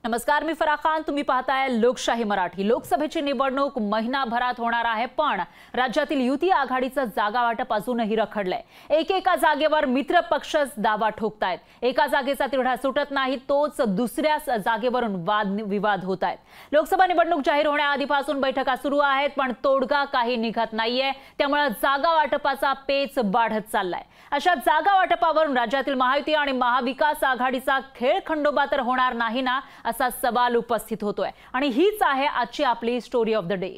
नमस्कार, मी फराह खान. तुम्ही पाहताय लोकशाही मराठी. लोकसभेची निवडणूक महिनाभरात होणार आहे, पण राज्यातील युती आघाडीचं जागा वाटप अजूनही रखडलंय. एकेका जागेवर मित्र पक्ष दावा ठोकतायत. एका जागेचा तिढा सुटत नाही, तोच दुसऱ्या जागेवरून वाद विवाद होत आहेत. लोकसभा निवडणूक जाहीर होण्याआधीपासून बैठका सुरू आहेत, पण तोडगा काही निघत नाहीये. त्यामुळे जागा वाटपाचा पेच वाढत चाललाय. अशा जागा वाटपावरून राज्यातील महायुती आणि महाविकास आघाडीचा खेळ खंडोबा तर होणार नाही ना, असा सवाल उपस्थित होतोय. आणि हीच आहे आजची आपली स्टोरी ऑफ द डे.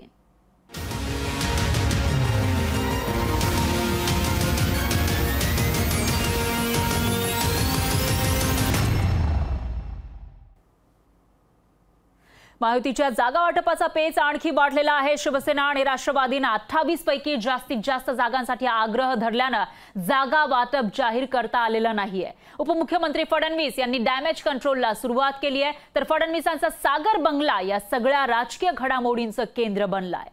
महायुतीच्या जागा वाटपाचा पेच आणखी वाढलेला आहे. शिवसेना आणि राष्ट्रवादीने 28 पैकी जास्तीत जास्त जागांसाठी आग्रह धरल्यानं जागा वाटप जाहीर करता आलेलं नाहीये. उपमुख्यमंत्री फडणवीस यांनी डॅमेज कंट्रोलला सुरुवात केली आहे, तर फडणवीसांचा सागर बंगला या सगळ्या राजकीय घडामोडींचं केंद्र बनलाय.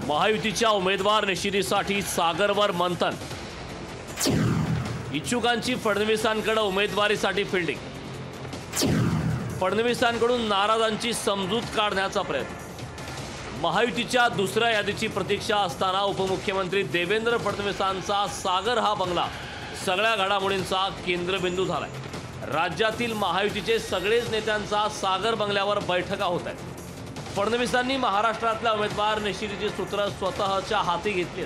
महायुतीच्या उमेदवार निश्चितीसाठी सागरवर मंथन. इच्छुकांची फडणवीसांकडे उमेदवारीसाठी फिल्डिंग. फडणवीसांकडून नाराजांची समजूत काढण्याचा प्रयत्न. महायुतीच्या दुसऱ्या यादीची प्रतीक्षा असताना उपमुख्यमंत्री देवेंद्र फडणवीसांचा सागर हा बंगला सगळ्या घडामोडींचा केंद्रबिंदू झालाय. राज्यातील महायुतीचे सगळेच नेत्यांचा सागर बंगल्यावर बैठका होत आहेत. फडणवीसांनी महाराष्ट्रातल्या उमेदवार निश्चितीची सूत्र स्वतःच्या हाती घेतली.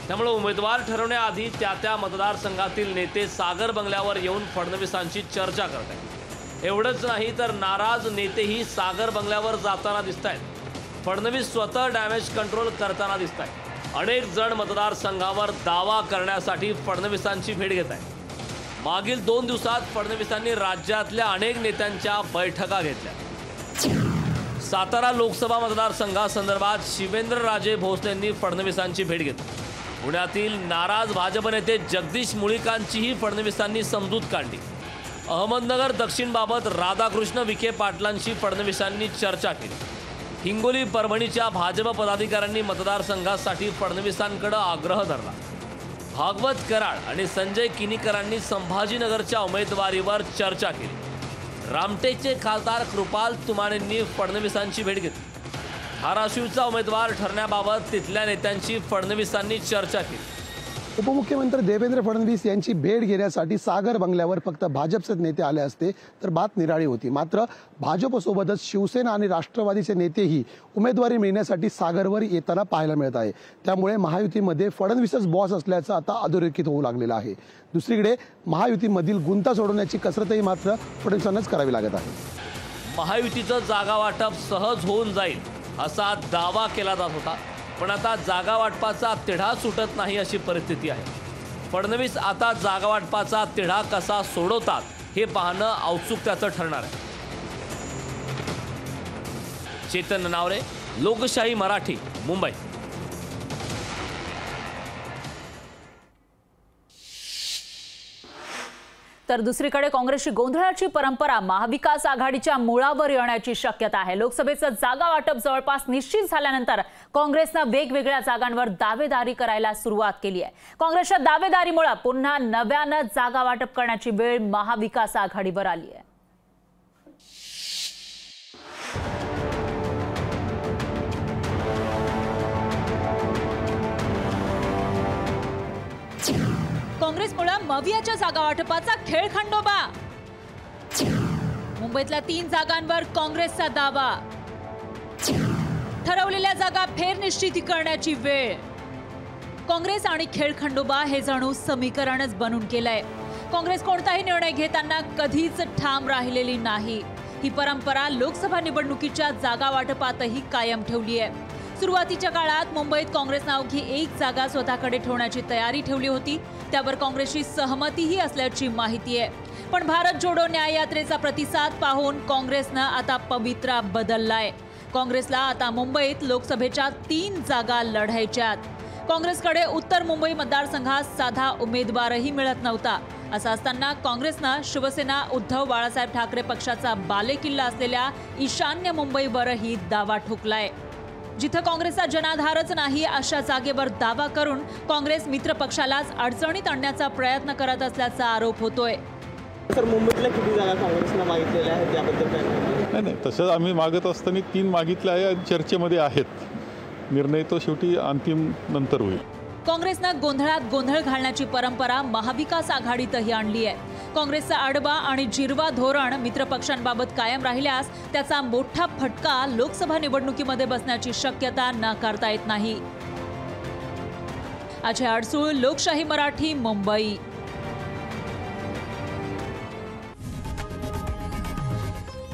त्यामुळे उमेदवार ठरवण्याआधी त्या मतदारसंघातील नेते सागर बंगल्यावर येऊन फडणवीसांची चर्चा करत आहेत. एवढंच नाही तर नाराज नेतेही सागर बंगल्यावर जाताना दिसत आहेत. फडणवीस स्वतः डॅमेज कंट्रोल करताना दिसत आहेत. अनेक जण मतदारसंघावर दावा करण्यासाठी फडणवीसांची भेट घेत आहेत. मागील 2 दिवसात फडणवीसांनी राज्यातल्या अनेक नेत्यांच्या बैठका घेतल्या. सातारा लोकसभा मतदारसंघासंदर्भात शिवेंद्रराजे भोसलेंनी फडणवीसांची भेट घेतली. पुण्यातील नाराज भाजप नेते जगदीश मुळीकांचीही फडणवीसांनी समजूत काढली. अहमदनगर दक्षिणबाबत राधाकृष्ण विखे पाटलांशी फडणवीसांनी चर्चा केली. हिंगोली परभणीच्या भाजप पदाधिकाऱ्यांनी मतदारसंघासाठी फडणवीसांकडे आग्रह धरला. भागवत कराड आणि संजय किनीकरांनी संभाजीनगरच्या उमेदवारीवर चर्चा केली. रामटेकचे खासदार कृपाल तुमानेंनी फडणवीसांची भेट घेतली. धाराशिवचा उमेदवार ठरण्याबाबत तिथल्या नेत्यांची फडणवीसांनी चर्चा केली. उपमुख्यमंत्री देवेंद्र फडणवीस यांची भेट घेण्यासाठी सागर बंगल्यावर फक्त भाजपचे नेते आले असते तर बात निराळी होती. मात्र भाजपसोबतच शिवसेना आणि राष्ट्रवादीचे नेतेही उमेदवारी मिळण्यासाठी सागरवर येताना पाहायला मिळत आहे. त्यामुळे महायुतीमध्ये फडणवीसच बॉस असल्याचं आता अधोरेखित होऊ लागलेलं आहे. दुसरीकडे महायुतीमधील गुंता सोडवण्याची कसरतही मात्र फडणवीसांनाच करावी लागत आहे. महायुतीचं जागा वाटप सहज होऊन जाईल असा दावा केला जात होता, पण आता जागा वाटपाचा तिढा सुटत नाही अशी परिस्थिती आहे. फडणवीस आता जागा वाटपाचा तिढा कसा सोडवतात हे पाहणं औत्सुक्याचं ठरणार आहे. चेतन नावरे, लोकशाही मराठी, मुंबई. तर दुसरीकडे काँग्रेसची गोंधळाची परंपरा महाविकास आघाडीच्या मुळावर येण्याची शक्यता आहे. लोकसभेचं जागा वाटप जवळपास निश्चित झाल्यानंतर काँग्रेसनं वेगवेगळ्या जागांवर दावेदारी करायला सुरुवात केली आहे. काँग्रेसच्या दावेदारीमुळे पुन्हा नव्यानं जागा वाटप करण्याची वेळ महाविकास आघाडीवर आली आहे. काँग्रेसमुळे मवियाच्या जागा वाटपाचा खेळ खंडोबा. मुंबईतल्या 3 जागांवर काँग्रेसचा दावा. ठरवलेल्या जागा फेरनिश्चिती करण्याची वेळ. काँग्रेस आणि खेळ खंडोबा हे जणू समीकरणच बनून गेलंय. काँग्रेस कोणताही निर्णय घेताना कधीच ठाम राहिलेली नाही. ही परंपरा लोकसभा निवडणुकीच्या जागा वाटपातही कायम ठेवली आहे. सुरुवातीच्या काळात मुंबईत काँग्रेसनं अवघी 1 जागा स्वतःकडे ठेवण्याची तयारी ठेवली होती. त्यावर काँग्रेसची सहमतीही असल्याची माहिती आहे. पण भारत जोडो न्याय यात्रेचा प्रतिसाद पाहून काँग्रेसनं आता पवित्रा बदललाय. काँग्रेसला आता मुंबईत लोकसभेच्या 3 जागा लढायच्यात. काँग्रेसकडे उत्तर मुंबई मतदारसंघात साधा उमेदवारही मिळत नव्हता. असं असताना काँग्रेसनं शिवसेना उद्धव बाळासाहेब ठाकरे पक्षाचा बालेकिल्ला असलेल्या ईशान्य मुंबईवरही दावा ठोकलाय. जिथं काँग्रेसचा जनाधारच नाही अशा जागेवर दावा करून काँग्रेस मित्र पक्षालाच अडचणीत आणण्याचा प्रयत्न करत असल्याचा आरोप होतोय. सर, मुंबईतल्या किती जागा काँग्रेसला मागितलेल्या आहेत त्याबद्दल काय सांगाल? नाही, तसं आम्ही मागत असताना 3 मागितल्या आहे, चर्चेमध्ये आहेत. निर्णय तो शेवटी अंतिम नंतर होईल. काँग्रेसनं गोंधळात गोंधळ घालण्याची परंपरा महाविकास आघाडीतही आणली आहे. काँग्रेसचा आडवा आणि जिरवा धोरण मित्रपक्षांबाबत कायम राहिल्यास त्याचा मोठा फटका लोकसभा निवडणुकीमध्ये बसण्याची शक्यता नाकारता येत नाही. अजय अडसूळ, लोकशाही मराठी, मुंबई.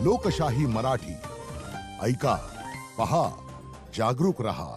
लोकशाही मराठी ऐका, पहा, जागरूक रहा.